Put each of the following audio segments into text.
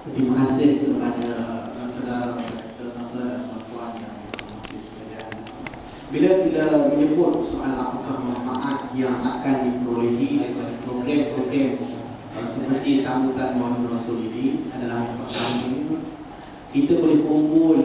Terima kasih kepada saudara tuan-tuan dan puan-puan yang berhormat sekalian. Bila kita menyebut soal apakah manfaat yang akan diperolehi daripada program-program seperti sambutan Maulid Rasul ini adalah yang pertama, kita boleh kumpul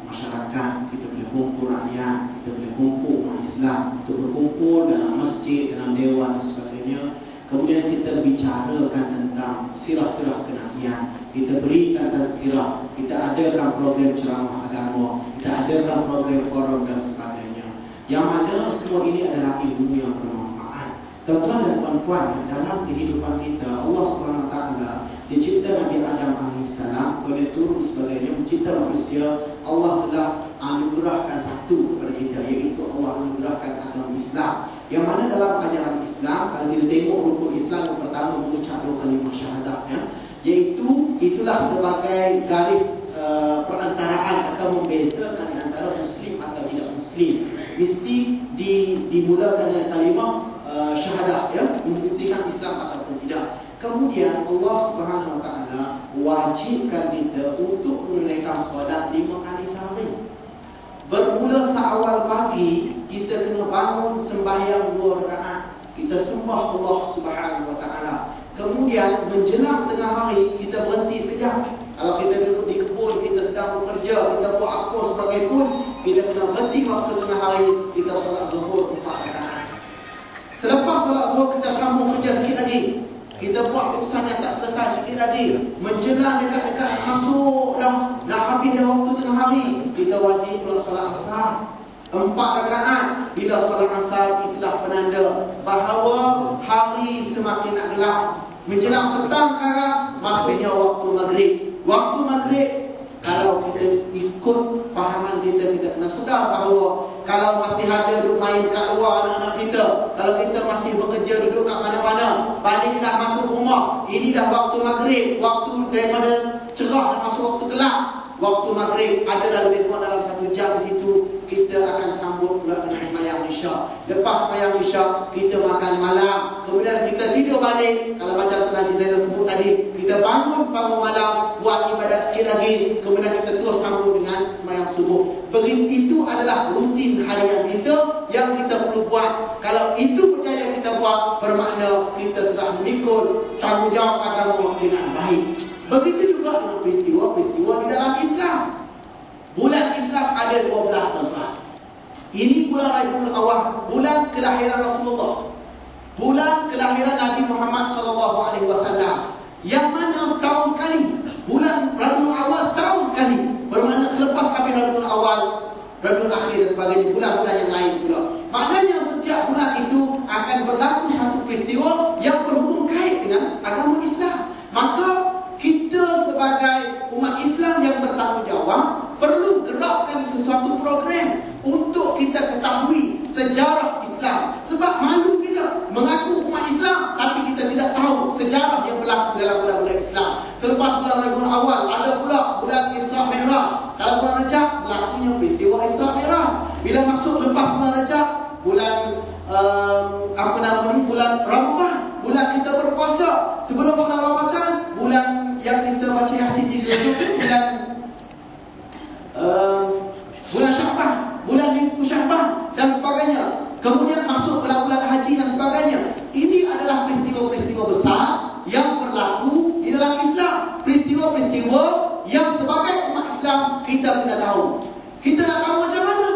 masyarakat, kita boleh kumpul rakyat, kita boleh kumpul umat Islam untuk berkumpul dalam masjid, dalam dewan dan sebagainya. Kemudian kita bicarakan tentang sirah-sirah kenabian, kita berikan tazkirah, kita adakan program ceramah agama, kita adakan program forum dan sebagainya. Yang mana semua ini adalah ilmu yang bermanfaat. Tuan-tuan dan puan-puan, dalam kehidupan kita, Allah SWT Dia cipta Nabi Adam AS, kemudian turun sebagainya, mencipta manusia. Allah telah anugerahkan satu kepada kita, iaitu Allah anugerahkan agama Islam. Yang mana dalam ajaran Islam, kalau kita tengok rukun Islam yang pertama mengucap dua kalimah syahadat, iaitu itulah sebagai garis perantaraan atau membezakan di antara Muslim atau tidak Muslim. Mesti dimulakan dengan kalimah syahadat, membuktikan Islam ataupun tidak. Kemudian Allah Subhanahu Wa Taala wajibkan kita untuk menunaikan solat 5 kali sehari. Bermula seawal pagi, kita kena bangun sembahyang 2 rakaat. Kita sembah Allah Subhanahu Wa Taala. Kemudian menjelang tengah hari, kita berhenti sekejap. Kalau kita duduk di kebun, kita sedang bekerja, kita buat apa sebagai pun, kita kena berhenti waktu tengah hari, kita solat zuhur 4 rakaat. Selepas solat zuhur, kita sambung kerja sikit lagi. Kita buat urusan yang tak selesai sikit lagi. Menjelang dekat-dekat masuk dah, nak habis dah waktu tengah hari, kita wajib pula solat asar 4 rakaat. Bila solat asar, itulah penanda bahawa hari semakin nak gelap. Menjelang petang sekarang, maksudnya waktu maghrib. Waktu maghrib, kalau kita ikut fahaman kita, kita kena sedar bahawa kalau masih ada duduk main kat luar anak-anak kita, kalau kita masih bekerja duduk kat mana-mana, balik dah masuk rumah, ini dah waktu maghrib, waktu daripada cerah nak masuk waktu gelap. Waktu maghrib adalah lebih kurang dalam 1 jam di situ, kita akan sambut pula dengan sembahyang isyak. Lepas sembahyang isyak, kita makan malam, kemudian kita tidur balik. Kalau macam Nabi Zainal sebut tadi, kita bangun sepanjang malam, buat ibadat sikit lagi, kemudian kita terus sambung dengan sembahyang subuh. Begitu, itu adalah rutin harian kita yang kita perlu buat. Kalau itu percaya kita buat, bermakna kita telah memikul tanggungjawab agama dengan baik. Begitu juga dengan peristiwa-peristiwa di dalam Islam. Bulan Islam ada 12 tempat. Ini bulan Rabiul Awal, bulan kelahiran Rasulullah, bulan kelahiran Nabi Muhammad SAW, yang mana setahun sekali. Bulan Rabiul Awal setahun sekali, bermakna selepas habis Rabiul Awal, Rabiul Akhir dan sebagainya, bulan-bulan yang lain pula. Maknanya setiap bulan itu akan berlaku satu peristiwa yang berhubung kait dengan agama Islam. Maka kita sebagai umat Islam yang bertanggungjawab perlu gerakkan sesuatu program untuk kita ketahui sejarah Islam. Sebab malu kita mengaku umat Islam tapi kita tidak tahu sejarah yang berlaku dalam bulan-bulan Islam. Selepas bulan Rabiul Awal ada pula bulan Isra Mi'raj. Kalau bulan Rejab berlakunya peristiwa Isra Mi'raj. Bila masuk lepas bulan Rejab, bulan bulan Ramadan, bulan kita berpuasa. Sebelum bulan Ramadan, bulan yang kita baca Yasin 3 bulan Sya'ban, bulan Nisfu Sya'ban dan sebagainya. Kemudian masuk bulan-bulan haji dan sebagainya. Ini adalah peristiwa-peristiwa besar yang berlaku di dalam Islam. Peristiwa-peristiwa yang sebagai umat Islam kita kena tahu. Kita nak tahu macam mana?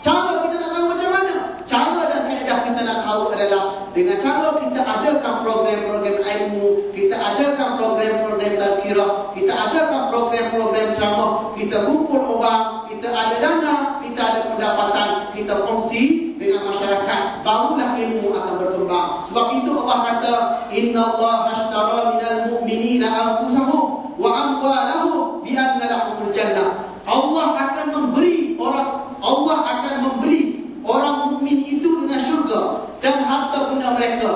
Cara kita nak tahu macam mana? Cara dan kaedah kita nak tahu adalah dengan cara kita adakan program-program ilmu, kita adakan program-program tazkirah, kita adakan program-program ceramah, kita kumpul orang, kita ada dana, kita ada pendapatan, kita kongsi dengan masyarakat, barulah ilmu akan berkembang. Sebab itu Allah kata, Inna Allah ashtara minal mu'minina anfusahum wa amwalahum bi anna lahumul jannah. Allah akan memberi orang mukmin itu dengan syurga dan harta benda mereka.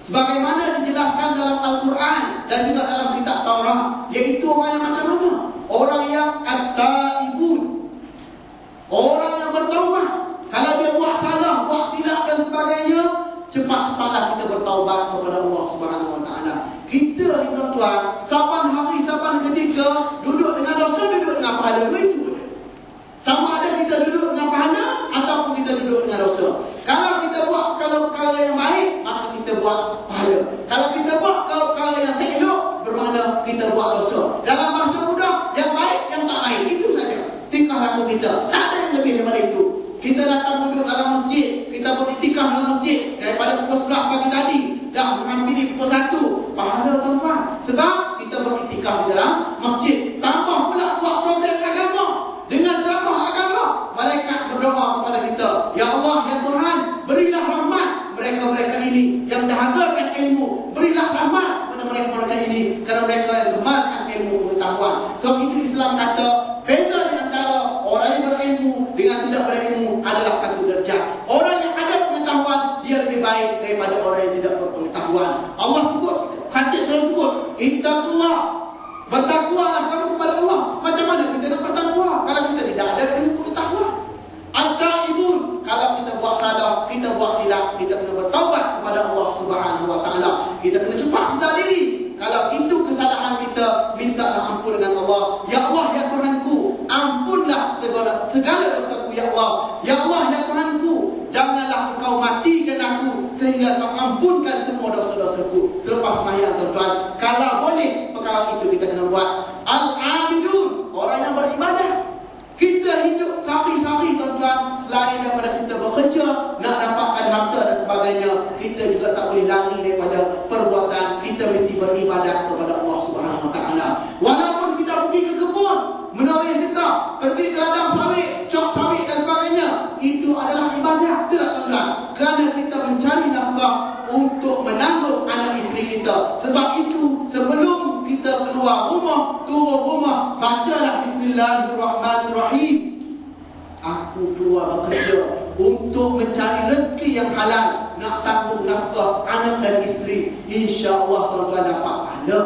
Sebagaimana dijelaskan dalam Al-Quran dan juga dalam kitab Taurat, iaitu orang yang macam mana? Orang yang at-taibun, orang yang bertaubat. Kalau dia buat salah, buat silap dan sebagainya, cepat-cepatlah kita bertaubat kepada Allah Subhanahu Wa Taala. Kita ni tuan-tuan, saban hari, saban ketika, duduk dengan dosa, duduk dengan pahala. Begitu. Sama ada kita duduk dengan pahala ataupun kita duduk dengan dosa. Kalau kita buat perkara-perkara yang baik, maka kita buat pahala. Kalau kita buat perkara yang tak elok, bermakna kita buat dosa. Dalam bahasa mudah, yang baik, yang tak baik. Itu saja tingkah laku kita. Tak ada yang lebih daripada itu. Kita datang duduk dalam masjid, kita beriktikaf dalam masjid daripada pukul 11 pagi tadi dah menghampiri pukul 1. Pahala tuan-tuan. Sebab kita beriktikaf di dalam masjid. Tambah pula buat program agama. Dengan ceramah agama, malaikat berdoa kepada kita, Ya Allah, Ya Tuhan, berilah rahmat mereka-mereka ini yang dahagakan ilmu. Berilah rahmat kepada mereka-mereka ini kerana mereka yang gemarkan ilmu pengetahuan. Sebab itu Islam kata, beza di antara orang yang berilmu dengan tidak berilmu adalah satu derajat. Orang yang ada pengetahuan, dia lebih baik daripada orang yang tidak berpengetahuan. Allah sebut, hadis selalu sebut, Ittaqullah, bertakwalah kamu kepada Allah. Macam mana kita nak bertakwa kalau kita tidak ada ilmu pengetahuan? At-taibun, kalau kita buat salah, kita buat silap, kita kena bertaubat kepada Allah Subhanahu Wa Taala. Kita kena cepat sedar diri. Kalau itu kesalahan kita, mintalah ampun dengan Allah. Ya Allah, Ya Tuhanku, ampunlah segala dosaku, Ya Allah. Ya Allah, Ya Tuhanku, janganlah Engkau matikan aku sehingga Kau ampunkan semua dosa-dosaku. Selepas sembahyang tuan-tuan, kalau boleh perkara itu kita kena buat. Al-abidun, orang yang beribadah. Kita hidup sehari-hari tuan-tuan, selain daripada kita bekerja, nak dapatkan harta dan sebagainya, kita juga tak boleh lari daripada perbuatan. Kita mesti beribadah kepada Allah Subhanahu Wa Taala. Walaupun kita pergi ke kebun, menoreh kita, pergi ke ladang sawit, cok sawit dan sebagainya, itu adalah ibadah, tidak tuan-tuan. Kerana kita mencari nafkah untuk menanggung anak isteri kita. Sebab itu, sebelum kita keluar rumah, turun rumah, bacalah Bismillahirrahmanirrahim. Aku keluar bekerja untuk mencari rezeki yang halal, nak tanggung nafkah anak dan isteri. InsyaAllah tuan-tuan dapat pahala.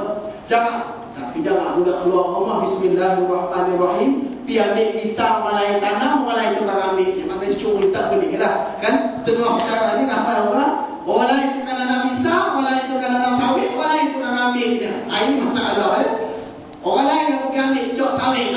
Tapi jangan mudah keluar rumah Bismillahirrahmanirrahim, pi ambil pisang, malai tanam, malai tukang ambil. Maknanya curi tak boleh lah. Kan? Setengah perkara ni apa orang? Orang lain tukang nanam pisang, orang lain tukang nanam sawit, orang lain tukang ambil. Ini masalah. Orang lain yang pergi ambil cok sawit.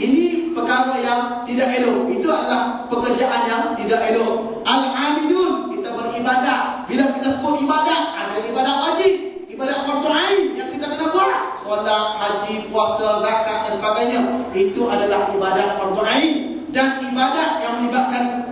Ini perkara yang tidak elok. Itu adalah pekerjaan yang tidak elok. Al-abidun, kita beribadat. Bila kita sebut ibadat, ada ibadat wajib, ibadat fardu ain yang kita kena buat. Solat, haji, puasa, zakat dan sebagainya. Itu adalah ibadat fardu ain. Dan ibadat yang melibatkan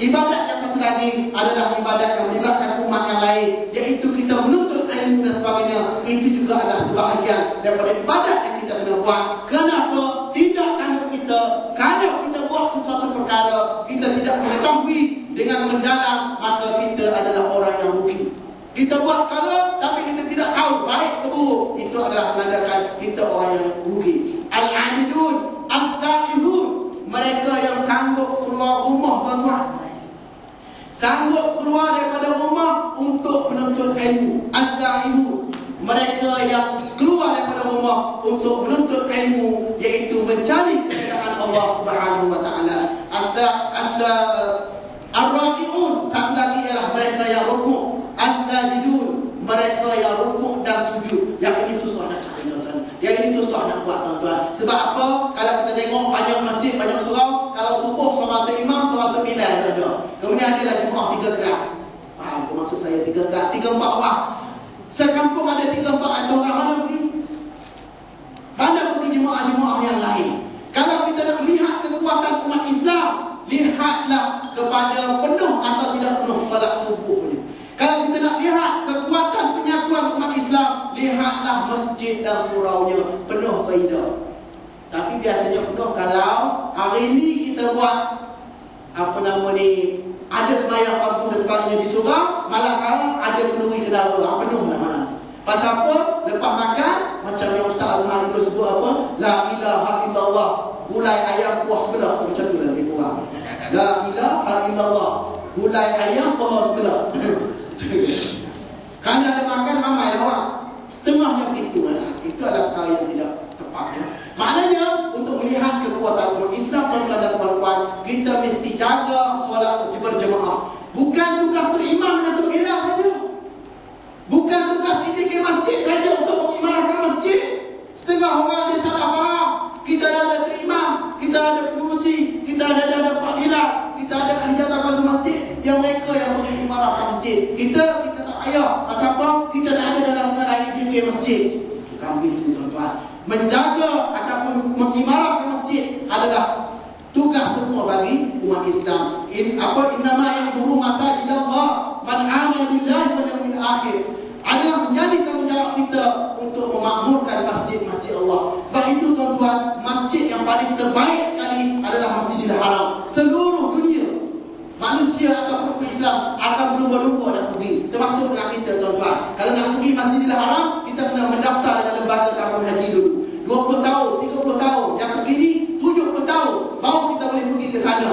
ibadat yang satu lagi adalah ibadat yang melibatkan umat yang lain, iaitu kita menuntut ilmu dan sebagainya. Itu juga adalah sebahagian daripada ibadat yang kita kena buat. Kenapa? Tidak tanduk kita. Kalau kita buat sesuatu perkara, kita tidak mengetahui dengan mendalam, maka kita adalah orang yang rugi. Kita buat perkara tapi kita tidak tahu baik ke buruk, itu adalah menandakan kita orang yang rugi. Al-abidun, al-sa'ihun, mereka yang sanggup keluar rumah tuan-tuan, sanggup keluar daripada rumah untuk menuntut ilmu. Al-sa'ihun, mereka yang keluar daripada rumah untuk menuntut ilmu, iaitu mencari keridaan Allah Subhanahu Wa Taala. Ar-raki'un, satu lagi ialah mereka yang rukuk. As-sajidun, mereka yang rukuk dan sujud. Yang ini susah nak cari tuan-tuan. Yang ini susah nak buat tuan-tuan. Sebab apa? Kalau kita tengok banyak masjid, banyak surau, kalau subuh solat imam, solat bilal saja. Kemudian ada jemaah 3 rakaat. Faham ke maksud saya 3 rakaat? 3-4 orang. Sekampung ada 3-4 orang, mana pergi? Mana pergi jemaah-jemaah yang lain? Kalau kita nak lihat kekuatan umat Islam, lihatlah kepada penuh atau tidak penuh solat subuh ni. Kalau kita nak lihat kekuatan penyatuan umat Islam, lihatlah masjid dan suraunya penuh ke tidak. Tapi biasanya penuh kalau hari ni kita buat ada sembahyang fardu dan sebagainya di surau, malam ada penuhi kendara, penuh lah malam. Pasal apa? Lepas makan, macam yang Ustaz Azhar itu sebut apa? La ilaha illallah, gulai ayam kuah sebelah. Macam tu lah lebih kurang. La ilaha illallah, gulai ayam kuah sebelah. Kerana ada makan ramai orang, setengahnya begitu lah. Itu adalah perkara yang tidak tepat. Maknanya untuk melihat kekuatan umat Islam tuan-tuan dan puan-puan, kita mesti jaga solat berjemaah. Bukan tugas tu imam dan tu ilah saja. Bukan tugas kita ke masjid saja untuk masjid. Kita tak payah. Pasal apa? Kita tak ada dalam negara IJK masjid. Bukan begitu tuan-tuan. Menjaga ataupun mengimarahkan masjid adalah tugas semua bagi umat Islam. Innama ya'muru masajidallah man amana billahi wal yawmil akhir. Adalah menjadi tanggungjawab kita untuk memakmurkan masjid-masjid Allah. Sebab itu tuan-tuan, masjid yang paling terbaik sekali adalah Masjidil Haram. Seluruh dunia manusia ataupun Islam akan berlumba-lumba nak pergi, termasuk dengan kita tuan-tuan. Kalau nak pergi Masjidil Haram, kita kena mendaftar dengan lembaga tahun haji dulu. 20 tahun, 30 tahun, yang terkini 70 tahun baru kita boleh pergi ke sana.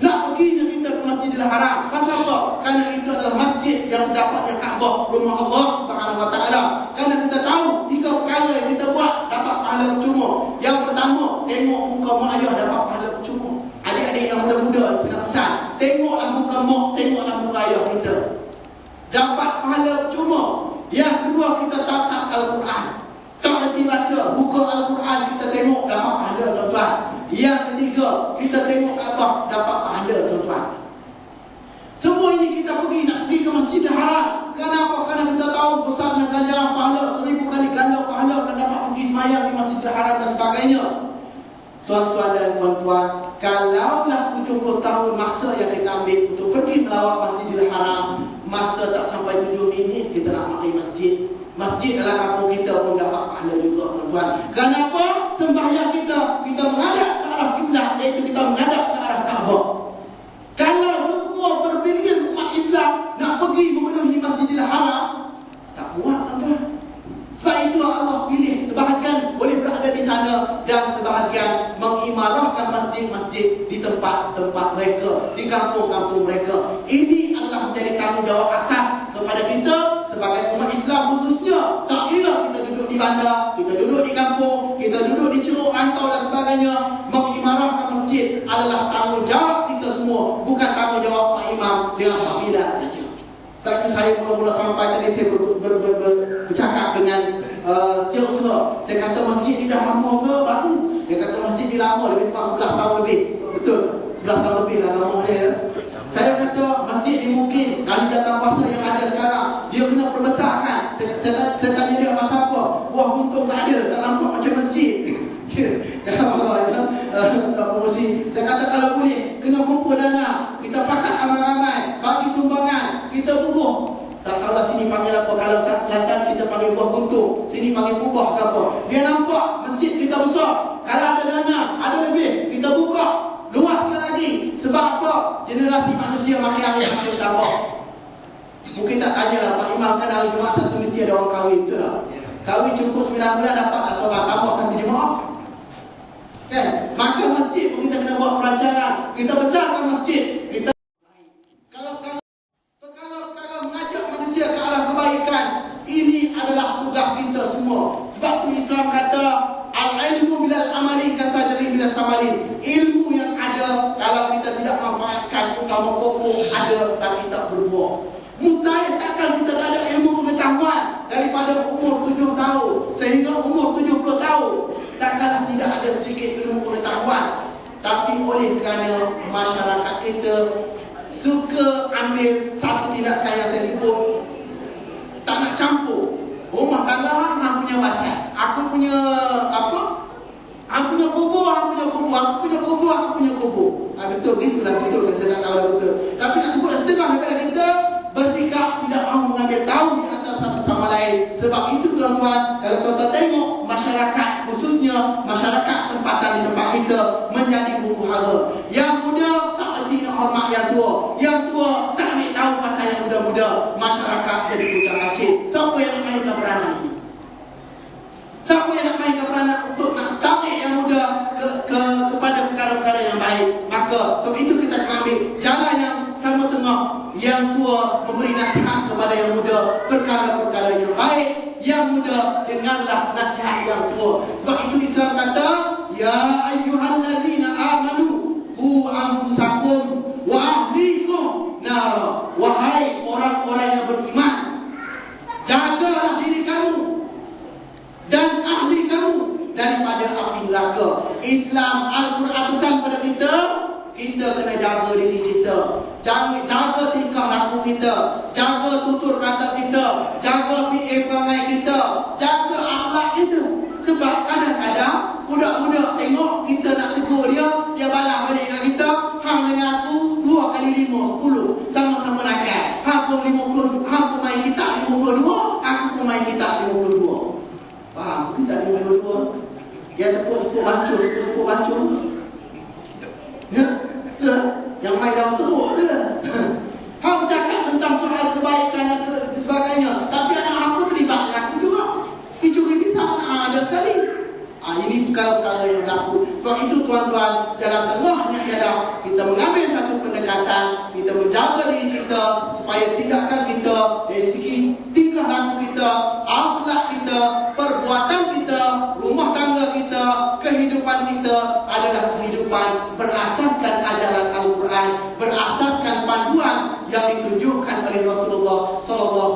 Nak pergi kita ke Masjidil Haram. Pasal apa? Kerana itu adalah masjid yang mendapatkan Kaabah, rumah Allah Subhanahu Wa Taala. Kerana kita tahu 3 perkara yang kita buat dapat pahala percuma. Yang pertama, tengok muka mak ayah dapat pahala percuma. Adik-adik yang muda-muda nak pesan, tengoklah muka mak, tengoklah muka ayah kita, dapat pahala percuma. Yang kedua, kita tatap Al-Quran. Tak henti baca, buka Al-Quran, kita tengok dapat pahala tuan-tuan. Yang ketiga, kita tengok Kaabah, dapat pahala tuan-tuan. Semua ini kita nak pergi ke Masjidil Haram. Kenapa? Kerana kita tahu besarnya ganjaran pahala, 1000 kali ganda pahala akan dapat pergi semayang di Masjidil Haram dan sebagainya. Tuan-tuan dan puan-puan, kalaulah 70 tahun masa yang kita ambil untuk pergi melawat Masjidil Haram, masa tak sampai 7 minit kita nak mari masjid. Masjid dalam kampung kita pun dapat pahala juga tuan-tuan. Kenapa? Sembahyang kita menghadap ke arah kiblat, iaitu kita menghadap ke arah Kaabah. Kalau semua berbilion umat Islam nak pergi memenuhi Masjidil Haram, tak kuat tuan-tuan. Sebab itu Allah pilih sebahagian boleh berada di sana dan sebahagian mengimarahkan masjid-masjid di tempat-tempat mereka, di kampung-kampung mereka. Ini adalah menjadi tanggungjawab asas kepada kita sebagai umat Islam khususnya. Tak kira kita duduk di bandar, kita duduk di kampung, kita duduk di Ceruk Rantau dan sebagainya, mengimarahkan masjid adalah tanggungjawab kita semua, bukan tanggungjawab Pak Imam dengan Pak Bilal saja. Sebab itu saya mula-mula sampai tadi saya bercakap dengan setiausaha. Saya kata masjid ni dah lama ke baru? Dia kata masjid ni lama, lebih kurang 11 tahun lebih. Betul, 11 tahun lebih lah lama saya. Saya kata masjid ni mungkin kali datang puasa yang ada sekarang, dia kena perbesarkan. Saya tanya dia masa apa? Buah buntung tak ada, tak nampak macam masjid. Promosi. Saya kata kalau boleh kena kumpul dana, kita pakat ramai-ramai, bagi sumbangan, kita bubuh. Tak tahulah sini panggil apa. Kalau Kelantan kita panggil buah buntung, sini panggil kubah ke apa. Dia nampak masjid kita besar. Kalau ada dana, ada lebih, kita buka luaskan lagi. Sebab apa? Generasi manusia makin hari makin tambah. Mungkin tak tanyalah Pak Imam, kan hari Jumaat satu mesti ada orang kahwin, betul tak? Kahwin cukup 9 bulan dapatlah seorang, tambah satu jemaah. Kan? Maka masjid pun kita kena buat perancangan. Kita besarkan masjid. Kita perkara-perkara mengajak manusia ke arah kebaikan, ini adalah tugas kita semua. Sebab tu Islam kata al-ilmu bilal amali kasajari bilal samari. Ilmu yang ada, kalau kita tidak manfaatkan, utama pokok ada tapi tak berbuah. Mustahil takkan kita tak ada ilmu pengetahuan daripada umur 7 tahun sehingga umur 70 tahun. Takkanlah tidak ada sedikit ilmu pengetahuan. Tapi oleh kerana masyarakat kita suka ambil satu tindakan yang saya sebut, tak nak campur. Rumah tangga hang punya pasal, aku punya apa? Aku punya kubur, aku punya kubur, aku punya kubur, aku punya kubur. Betul, itulah betul, saya tak tahu dah betul. Tapi nak sebut setengah daripada kita bersikap tidak mahu mengambil tahu di antara satu sama lain. Sebab itu tuan-tuan, kalau tuan-tuan tengok masyarakat, khususnya masyarakat tempatan di tempat kita menjadi huru hara. Yang muda tak mesti nak hormat yang tua, yang tua tak ambil tahu pasal yang muda-muda. Masyarakat jadi bukan kacil. Siapa yang nak mainkan peranan ini? Siapa yang nak mainkan peranan untuk nak tarik yang muda kepada perkara-perkara yang baik? Maka sebab itu kita akan ambil jalan yang sama tengah. Yang tua memberi nasihat kepada yang muda perkara-perkara yang baik. Yang muda dengarlah nasihat yang tua. Sebab itu Islam kata, ya ayyuhallazina amanu qu anfusakum wa ahlikum nara. Wahai orang-orang yang beriman, jagalah diri kamu dan ahli kamu daripada api neraka. Islam, Al-Quran pesan pada kita, kita kena jaga diri kita. jaga tingkah laku kita, jaga tutur kata kita, jaga perangai kita, jaga akhlak kita. Sebab kadang-kadang budak-budak tengok kita nak tegur dia balas balik dengan kita. Hang dengan aku 2 kali 5 10, sama-sama nakal. Hang pun 50, hang pun main kitab 52, aku pun main kitab 52. Faham? Kita 52. Dia tepuk-tepuk bancur. Ya? Yang main dalam teruk je lah. Hang cakap tentang soal kebaikan dan sebagainya, tapi anak aku terlibat dengan aku juga. Itu ini sangat ada sekali. Ini perkara-perkara yang berlaku. Sebab itu tuan-tuan, jalan tengahnya ialah kita mengambil satu pendekatan, kita menjaga diri kita supaya tindakan kita dari segi tingkah laku kita, akhlak kita, perbuatan kita, rumah tangga kita, kehidupan kita adalah kehidupan berasaskan ajaran Al-Quran, berasaskan panduan yang ditunjukkan oleh Rasulullah SAW.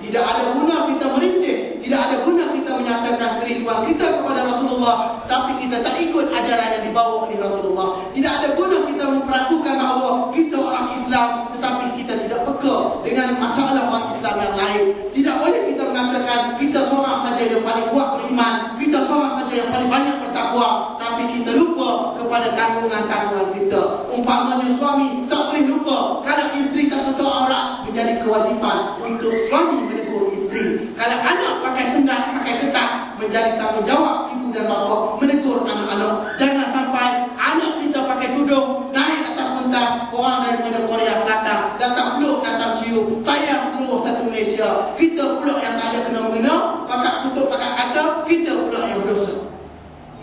Tidak ada guna kita merintih, tidak ada guna kita menyatakan kerinduan kita kepada Rasulullah, tapi kita tak ikut ajaran yang dibawa oleh Rasulullah. Tidak ada guna kita memperakukan bahawa kita orang Islam, tetapi kita tidak peka dengan masalah orang Islam yang lain. Tidak boleh kita mengatakan kita seorang saja yang paling kuat beriman, kita seorang saja yang paling banyak bertakwa, tapi kita lupa kepada tanggungan-tanggungan kita. Umpamanya suami tak boleh lupa kalau isteri tak tutup aurat, menjadi kewajipan untuk suami menegur isteri. Kalau anak pakai sendal, pakai ketat, menjadi tanggungjawab ibu dan bapa menegur anak-anak. Jangan sampai anak kita pakai tudung, naik atas pentas, orang daripada Korea Selatan datang peluk, datang cium, sayang seluruh satu Malaysia. Kita pula yang tak ada kena-mengena, pakai tutup, pakai kata, kita pula yang berdosa.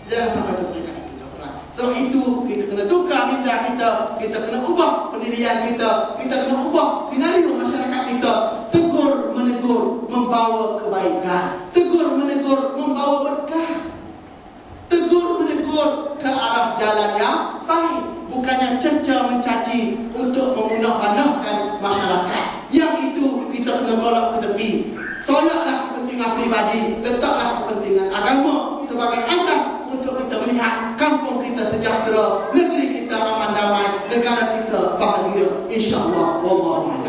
Jangan sampai seperti itu. So itu kita kena tukar minda kita kena ubah pendirian kita kena ubah senario masyarakat kita. Tegur menegur membawa kebaikan, tegur menegur membawa berkah, tegur menegur ke arah jalan yang baik, bukannya cerca mencaci untuk memunah-munahkan masyarakat. Yang itu kita kena tolak ke tepi. Tolaklah kepentingan pribadi, letaklah kepentingan agama sebagai asas untuk kita melihat kampung kita sejahtera, negeri kita aman damai, negara kita bahagia, insya-Allah. Wallahu a'lam.